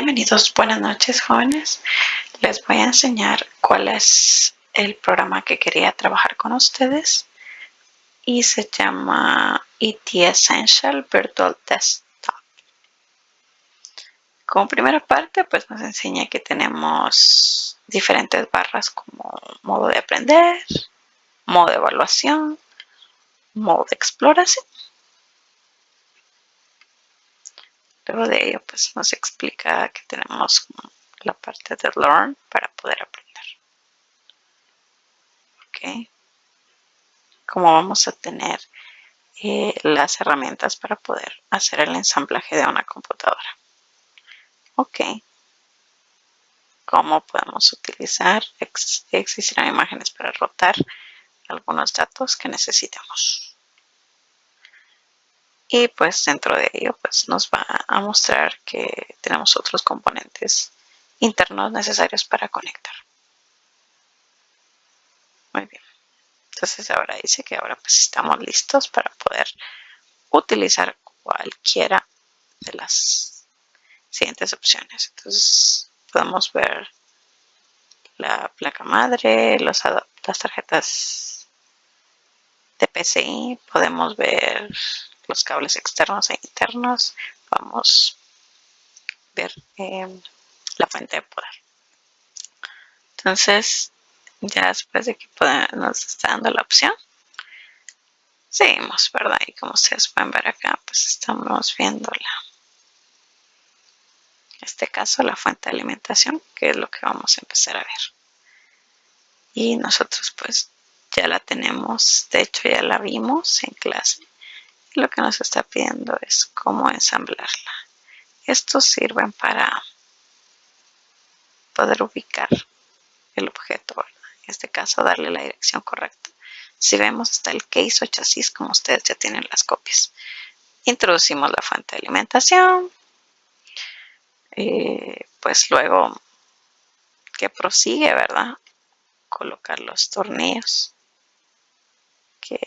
Bienvenidos, buenas noches jóvenes. Les voy a enseñar cuál es el programa que quería trabajar con ustedes y se llama ET Essential Virtual Desktop. Como primera parte, pues nos enseña que tenemos diferentes barras como modo de aprender, modo de evaluación, modo de exploración. Luego de ello, pues nos explica que tenemos la parte de Learn para poder aprender. ¿Ok? Cómo vamos a tener las herramientas para poder hacer el ensamblaje de una computadora. Ok. Cómo podemos utilizar, existirán imágenes para rotar algunos datos que necesitamos. Y pues dentro de ello pues nos va a mostrar que tenemos otros componentes internos necesarios para conectar. Muy bien. Entonces ahora dice que ahora pues estamos listos para poder utilizar cualquiera de las siguientes opciones. Entonces podemos ver la placa madre, las tarjetas de PCI, podemos ver los cables externos e internos, vamos a ver la fuente de poder. Entonces ya después de que nos está dando la opción, seguimos, ¿verdad? Y como ustedes pueden ver acá, pues estamos viendo en este caso la fuente de alimentación, que es lo que vamos a empezar a ver. Y nosotros pues ya la tenemos, de hecho ya la vimos en clase. Lo que nos está pidiendo es cómo ensamblarla. Estos sirven para poder ubicar el objeto, ¿verdad? En este caso darle la dirección correcta. Si vemos está el case o chasis, como ustedes ya tienen las copias. Introducimos la fuente de alimentación. Pues luego que prosigue, ¿verdad? Colocar los tornillos que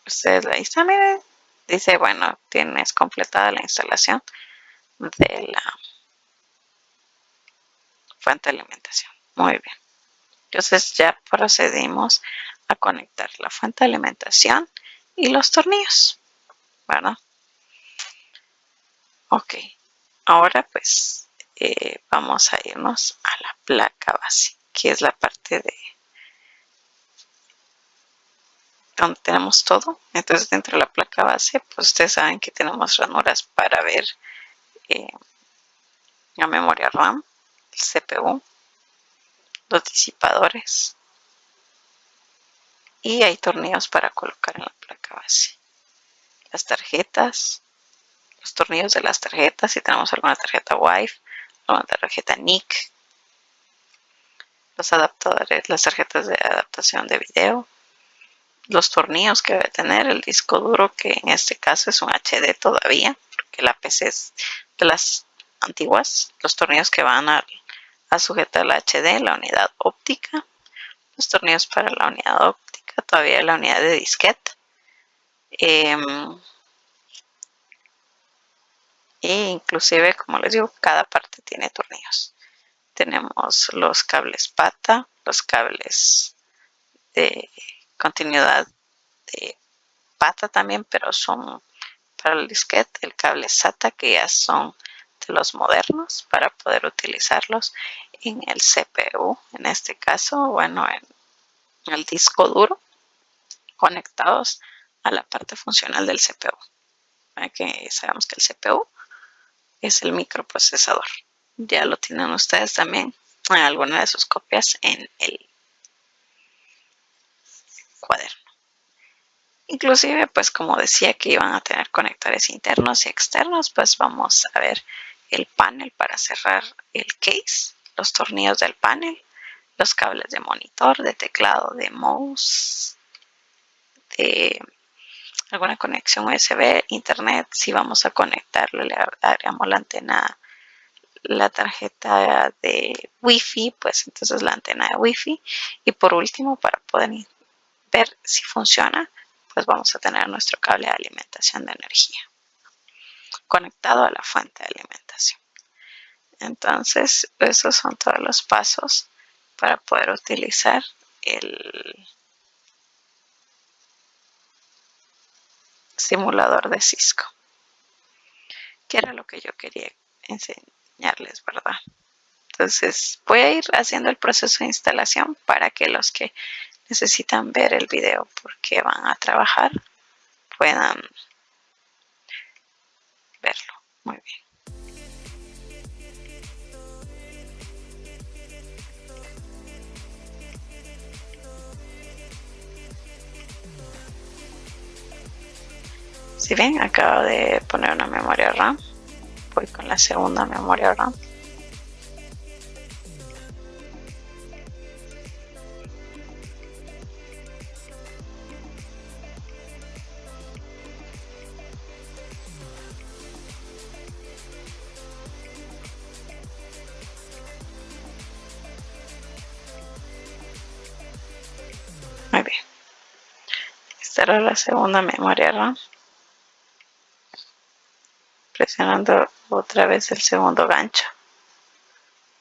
ustedes ahí están, miren. Dice, bueno, tienes completada la instalación de la fuente de alimentación. Muy bien. Entonces ya procedimos a conectar la fuente de alimentación y los tornillos, ¿verdad? Ok. Ahora pues vamos a irnos a la placa base, que es la parte de donde tenemos todo. Entonces dentro de la placa base, pues ustedes saben que tenemos ranuras para ver la memoria RAM, el CPU, los disipadores y hay tornillos para colocar en la placa base. Las tarjetas, los tornillos de las tarjetas, si tenemos alguna tarjeta Wi-Fi, alguna tarjeta NIC, los adaptadores, las tarjetas de adaptación de video, los tornillos que debe tener, el disco duro, que en este caso es un HD todavía, porque la PC es de las antiguas, los tornillos que van a sujetar la HD, la unidad óptica, los tornillos para la unidad óptica, todavía la unidad de disquete, e inclusive, como les digo, cada parte tiene tornillos. Tenemos los cables PATA, los cables de continuidad de PATA también, pero son para el disquete, el cable SATA, que ya son de los modernos para poder utilizarlos en el CPU, en este caso, bueno, en el disco duro, conectados a la parte funcional del CPU. Que sabemos que el CPU es el microprocesador. Ya lo tienen ustedes también en alguna de sus copias en el cuaderno. Inclusive, pues como decía que iban a tener conectores internos y externos, pues vamos a ver el panel para cerrar el case, los tornillos del panel, los cables de monitor, de teclado, de mouse, de alguna conexión USB, internet. Si vamos a conectarlo, le agregamos la antena, la tarjeta de Wi-Fi, pues entonces la antena de Wi-Fi. Y por último, para poder ver si funciona, pues vamos a tener nuestro cable de alimentación de energía. conectado a la fuente de alimentación. Entonces, esos son todos los pasos para poder utilizar el simulador de Cisco, que era lo que yo quería enseñarles, ¿verdad? Entonces, voy a ir haciendo el proceso de instalación para que los que necesitan ver el video porque van a trabajar puedan verlo. Muy bien. Si ven, acabo de poner una memoria RAM. Voy con la segunda memoria RAM. Muy bien. Esta era la segunda memoria RAM. Presionando otra vez el segundo gancho.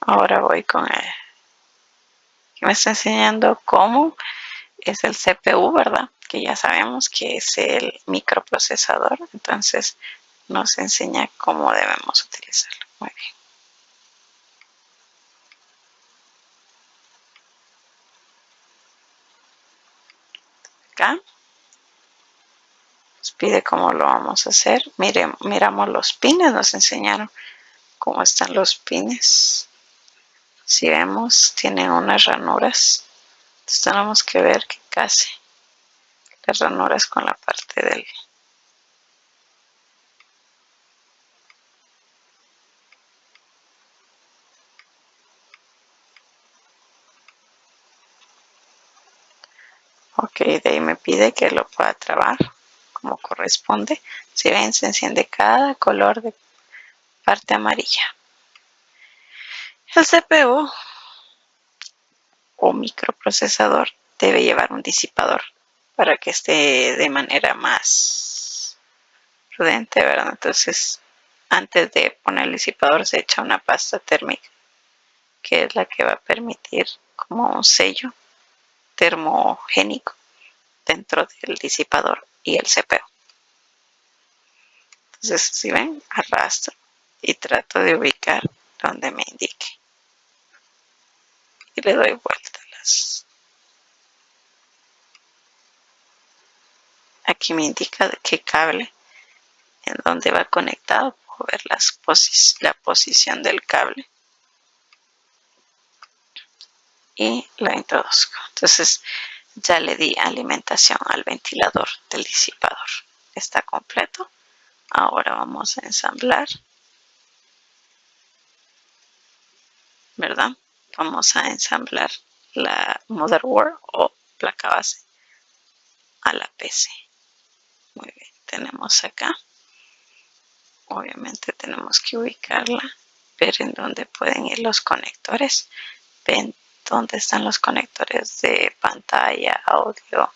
Ahora voy con el que me está enseñando cómo es el CPU, ¿verdad? Que ya sabemos que es el microprocesador. Entonces nos enseña cómo debemos utilizarlo. Muy bien. Acá nos pide cómo lo vamos a hacer. Miramos los pines, nos enseñaron cómo están los pines. Si vemos, tienen unas ranuras. Entonces tenemos que ver que casi las ranuras con la parte del... Ok, de ahí me pide que lo pueda trabar como corresponde. Si ven, se enciende cada color de parte amarilla. El CPU o microprocesador debe llevar un disipador para que esté de manera más prudente, ¿verdad? Entonces, antes de poner el disipador se echa una pasta térmica, que es la que va a permitir como un sello termogénico dentro del disipador y el CPU. Entonces, si ven, arrastro y trato de ubicar donde me indique. Y le doy vuelta aquí me indica qué cable en donde va conectado. Puedo ver la posición del cable y lo introduzco. Entonces ya le di alimentación al ventilador del disipador. Está completo. Ahora vamos a ensamblar, ¿verdad? Vamos a ensamblar la motherboard o placa base a la PC. Muy bien, tenemos acá. Obviamente tenemos que ubicarla, ver en dónde pueden ir los conectores. Ven dónde están los conectores de pantalla, audio,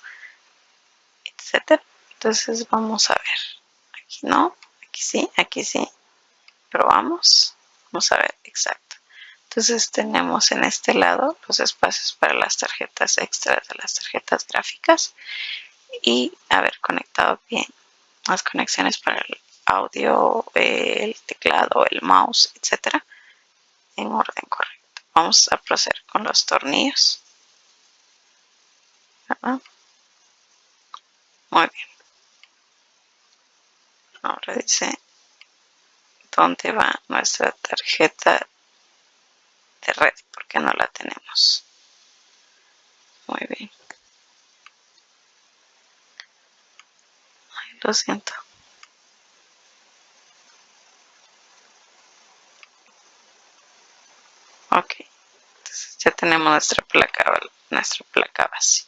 etcétera. Entonces vamos a ver. Aquí no, aquí sí. Probamos. Vamos a ver, exacto. Entonces tenemos en este lado los espacios para las tarjetas extras de las tarjetas gráficas y haber conectado bien las conexiones para el audio, el teclado, el mouse, etcétera, en orden correcto. Vamos a proceder con los tornillos. ¿Verdad? Muy bien. Ahora dice dónde va nuestra tarjeta de red, porque no la tenemos. Muy bien. Ay, lo siento. Ok. Entonces ya tenemos nuestra placa base.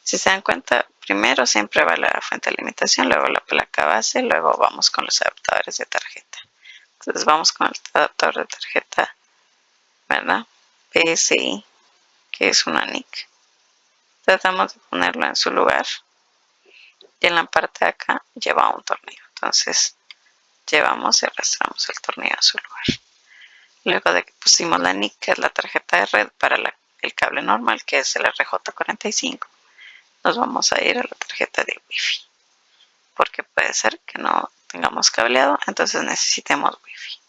Si se dan cuenta, primero siempre va la fuente de alimentación, luego la placa base, luego vamos con los adaptadores de tarjeta. Entonces vamos con el adaptador de tarjeta, ¿verdad? PSI, que es una NIC. Tratamos de ponerlo en su lugar y en la parte de acá lleva un tornillo. Entonces llevamos y arrastramos el tornillo a su lugar. Luego de que pusimos la NIC, que es la tarjeta de red para el cable normal, que es el RJ45, nos vamos a ir a la tarjeta de Wi-Fi, porque puede ser que no tengamos cableado, entonces necesitemos Wi-Fi.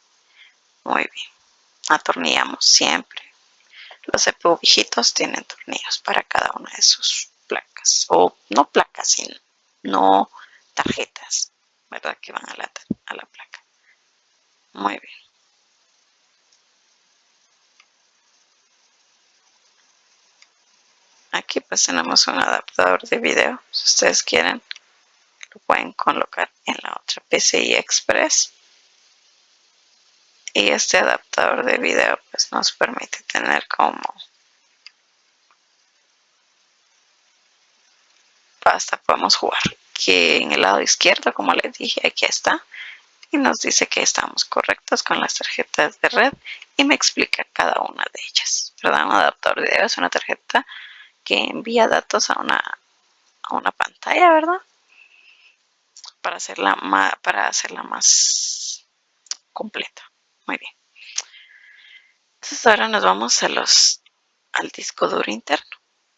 Muy bien, atornillamos siempre. Los CPU viejitos tienen tornillos para cada una de sus placas, o no placas, sino no tarjetas, ¿verdad? Que van a la placa. Muy bien. Aquí pues tenemos un adaptador de video. Si ustedes quieren, lo pueden colocar en la otra PCI Express. Y este adaptador de video pues nos permite tener como hasta podemos jugar. Que en el lado izquierdo, como les dije, aquí está. Y nos dice que estamos correctos con las tarjetas de red y me explica cada una de ellas, ¿verdad? Un adaptador de video es una tarjeta que envía datos a una pantalla, ¿verdad? Para hacerla más completa. Muy bien. Entonces ahora nos vamos al disco duro interno.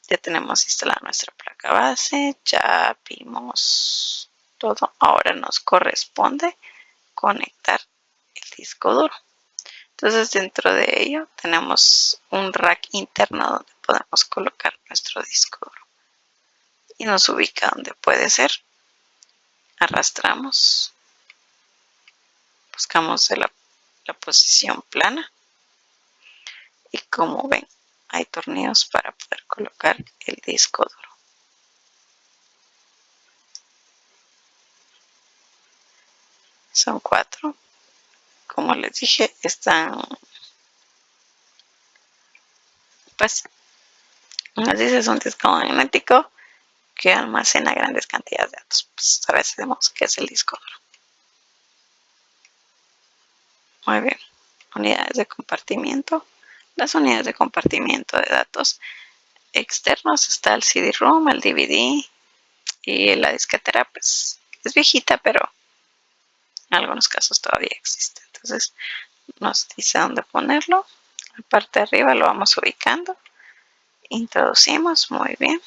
Ya tenemos instalada nuestra placa base, ya vimos todo. Ahora nos corresponde conectar el disco duro. Entonces dentro de ello tenemos un rack interno donde podemos colocar nuestro disco duro. Y nos ubica donde puede ser. Arrastramos, buscamos la posición plana y como ven hay tornillos para poder colocar el disco duro. Son 4. Como les dije, están, pues, nos dice es un disco magnético que almacena grandes cantidades de datos. Pues a veces vemos que es el disco duro. Muy bien. Unidades de compartimiento. Las unidades de compartimiento de datos externos está el CD-ROM, el DVD y la disquetera, pues es viejita, pero en algunos casos todavía existe. Entonces nos dice dónde ponerlo. La parte de arriba lo vamos ubicando. Introducimos, muy bien.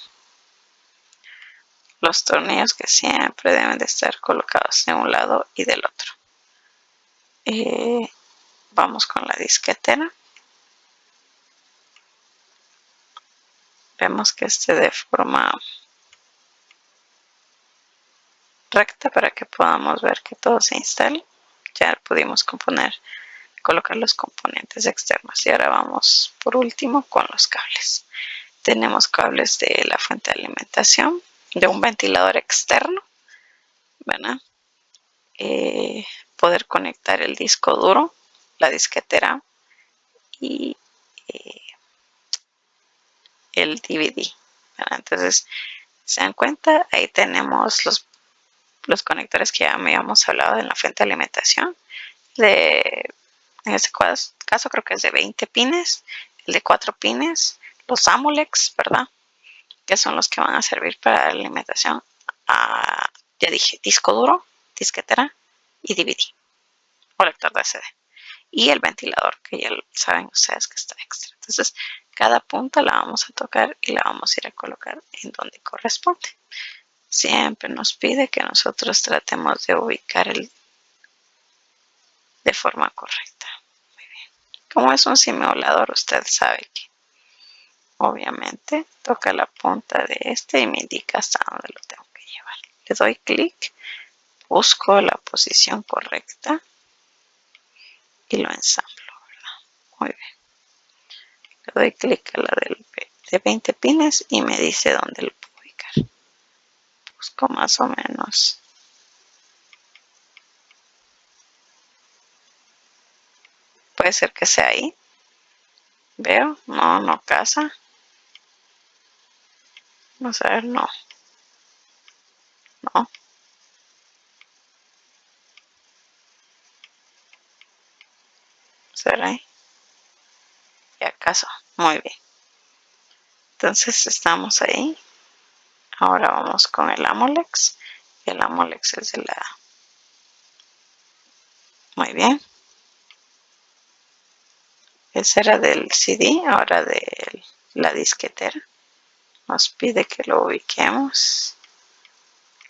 Los tornillos que siempre deben de estar colocados de un lado y del otro. Vamos con la disquetera. Vemos que esté de forma recta para que podamos ver que todo se instale. Ya pudimos colocar los componentes externos y ahora vamos por último con los cables. Tenemos cables de la fuente de alimentación, de un ventilador externo, ¿verdad? Poder conectar el disco duro, la disquetera y el DVD, ¿verdad? Entonces se dan cuenta, ahí tenemos los conectores que ya habíamos hablado en la fuente de alimentación. En este caso creo que es de 20 pines, el de 4 pines, los Amulex, ¿verdad? Que son los que van a servir para la alimentación a, ya dije, disco duro, disquetera y DVD, o lector de CD. Y el ventilador, que ya saben ustedes que está extra. Entonces, cada punta la vamos a tocar y la vamos a ir a colocar en donde corresponde. Siempre nos pide que nosotros tratemos de ubicar de forma correcta. Muy bien. Como es un simulador, usted sabe que obviamente toca la punta de este y me indica hasta dónde lo tengo que llevar. Le doy clic, busco la posición correcta y lo ensamblo, ¿verdad? Muy bien. Le doy clic a la de 20 pines y me dice dónde lo puedo ubicar. Busco más o menos. Puede ser que sea ahí. Veo, no casa. Vamos a ver, no. ¿Será ahí? ¿Y acaso? Muy bien. Entonces estamos ahí. Ahora vamos con el Amolex. El Amolex es de Muy bien. Ese era del CD, ahora de la disquetera. Nos pide que lo ubiquemos.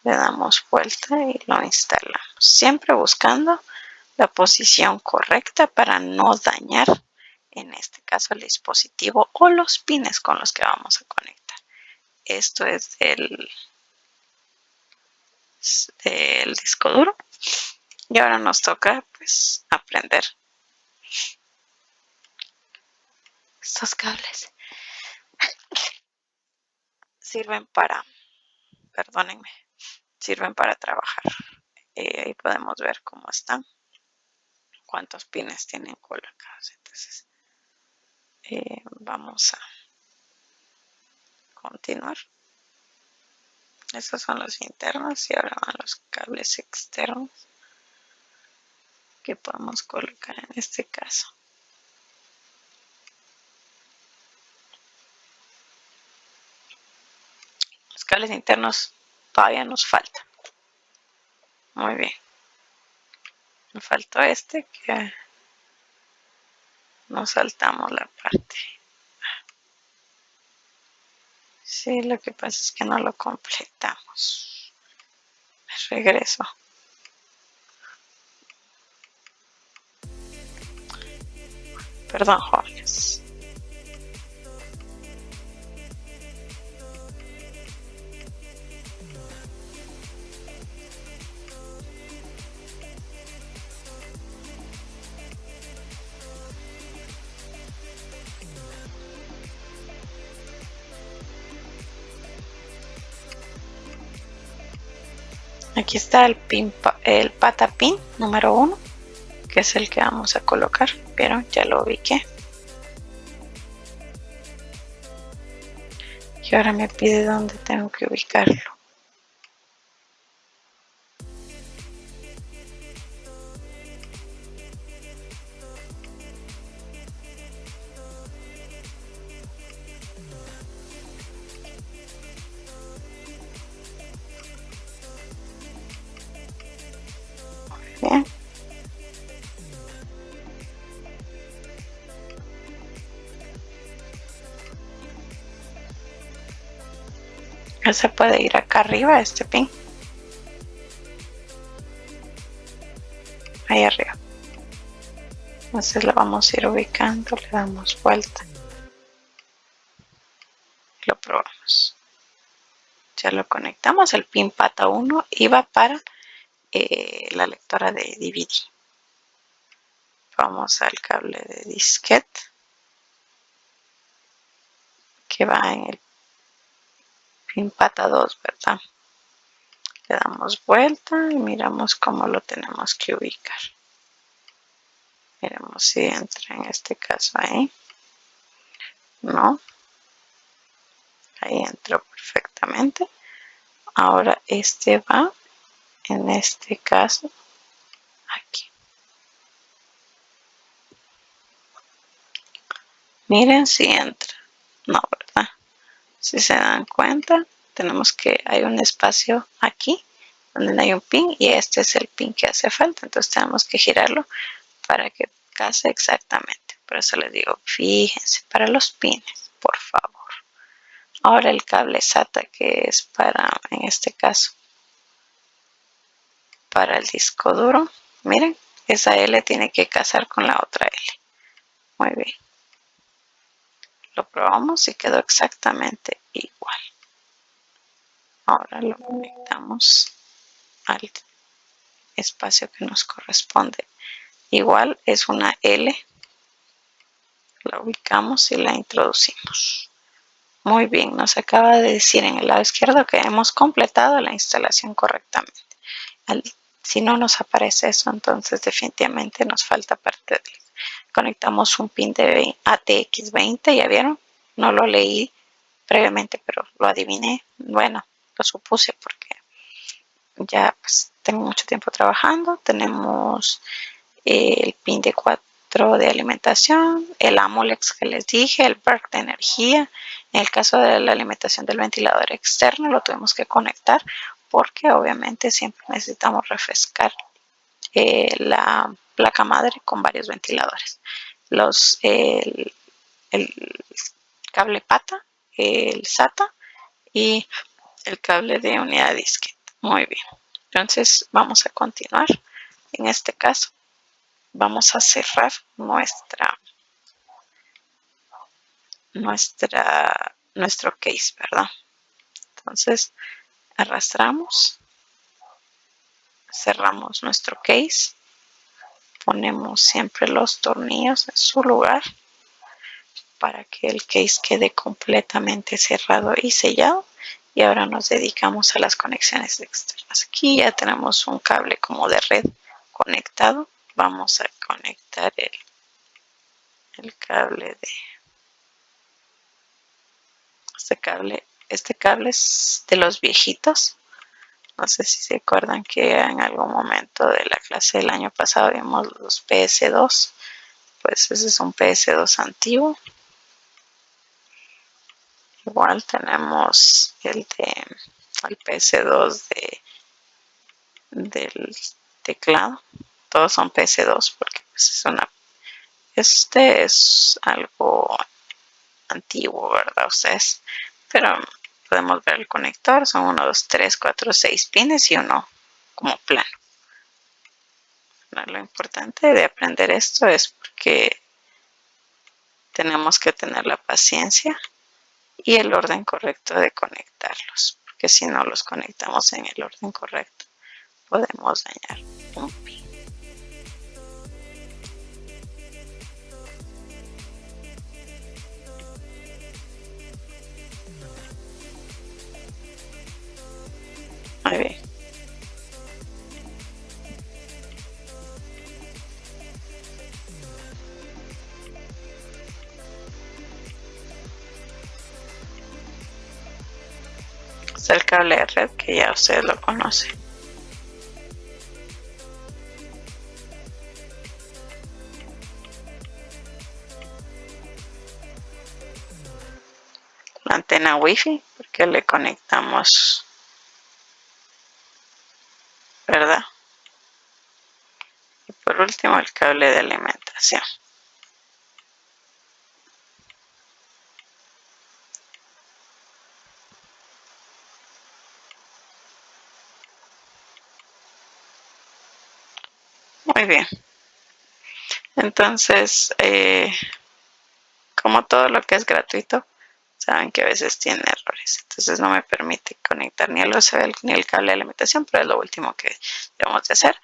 Le damos vuelta y lo instalamos. Siempre buscando la posición correcta para no dañar, en este caso, el dispositivo o los pines con los que vamos a conectar. Esto es del disco duro. Y ahora nos toca pues aprender estos cables. Sirven para, perdónenme, sirven para trabajar. Ahí podemos ver cómo están, cuántos pines tienen colocados. Entonces vamos a continuar. Estos son los internos y ahora van los cables externos que podemos colocar en este caso. Los cables internos todavía nos faltan. Muy bien. Me faltó este que nos saltamos la parte. Sí, lo que pasa es que no lo completamos. Regreso. Perdón, jóvenes. Aquí está el pata pin número 1, que es el que vamos a colocar. Vieron, ya lo ubiqué. Y ahora me pide dónde tengo que ubicarlo. Bien. Él se puede ir acá arriba, este pin. Ahí arriba. Entonces lo vamos a ir ubicando, le damos vuelta. Lo probamos. Ya lo conectamos. El pin pata 1 iba para la lectora de DVD. Vamos al cable de disquete que va en el pin pata 2, ¿verdad? Le damos vuelta y miramos cómo lo tenemos que ubicar. Miremos si entra en este caso ahí. No. Ahí entró perfectamente. Ahora este va en este caso aquí. Miren si entra. No, ¿verdad? Si se dan cuenta, tenemos que hay un espacio aquí donde no hay un pin y este es el pin que hace falta. Entonces tenemos que girarlo para que case exactamente. Por eso les digo, fíjense para los pines, por favor. Ahora el cable SATA que es para, en este caso, para el disco duro. Miren, esa L tiene que casar con la otra L. Muy bien. Lo probamos y quedó exactamente igual. Ahora lo conectamos al espacio que nos corresponde. Igual es una L. La ubicamos y la introducimos. Muy bien, nos acaba de decir en el lado izquierdo que hemos completado la instalación correctamente. Si no nos aparece eso, entonces definitivamente nos falta parte de. Conectamos un pin de ATX20, ¿ya vieron? No lo leí previamente, pero lo adiviné. Bueno, lo supuse porque ya pues, tengo mucho tiempo trabajando. Tenemos el pin de 4 de alimentación, el Amolex que les dije, el BERT de energía. En el caso de la alimentación del ventilador externo lo tuvimos que conectar porque obviamente siempre necesitamos refrescar la placa madre con varios ventiladores. El cable PATA, el SATA y el cable de unidad disquete. Muy bien. Entonces vamos a continuar. En este caso vamos a cerrar nuestro case, ¿verdad? Entonces arrastramos, cerramos nuestro case, ponemos siempre los tornillos en su lugar para que el case quede completamente cerrado y sellado. Y ahora nos dedicamos a las conexiones externas. Aquí ya tenemos un cable como de red conectado. Vamos a conectar el cable de este cable es de los viejitos. No sé si se acuerdan que en algún momento de la clase del año pasado vimos los PS2. Pues ese es un PS2 antiguo. Igual tenemos el PS2 del teclado. Todos son PS2 porque pues, este es algo antiguo, ¿verdad? Ustedes, pero podemos ver el conector. Son 1, 2, 3, 4, 6 pines y uno como plano. Lo importante de aprender esto es porque tenemos que tener la paciencia y el orden correcto de conectarlos, porque si no los conectamos en el orden correcto podemos dañar un pin. Muy bien. Es el cable de red que ya ustedes lo conocen. La antena wifi porque le conectamos, ¿verdad? Y por último el cable de alimentación. Muy bien. Entonces, como todo lo que es gratuito, saben que a veces tiene errores. Entonces no me permite conectar ni el USB ni el cable de alimentación, pero es lo último que debemos de hacer.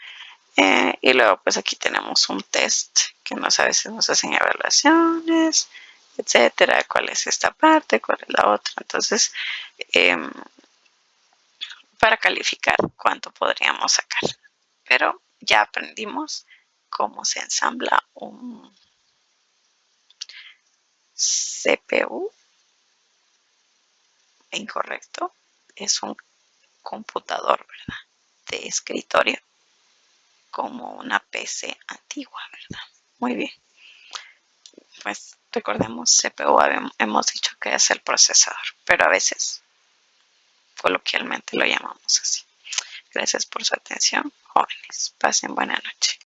Y luego pues aquí tenemos un test que a veces nos hacen evaluaciones, etcétera, cuál es esta parte, cuál es la otra. Entonces, para calificar cuánto podríamos sacar. Pero ya aprendimos cómo se ensambla un CPU incorrecto. Es un computador, ¿verdad? De escritorio, como una PC antigua, ¿verdad? Muy bien. Pues recordemos, CPU hemos dicho que es el procesador, pero a veces coloquialmente lo llamamos así. Gracias por su atención, jóvenes. Pasen buena noche.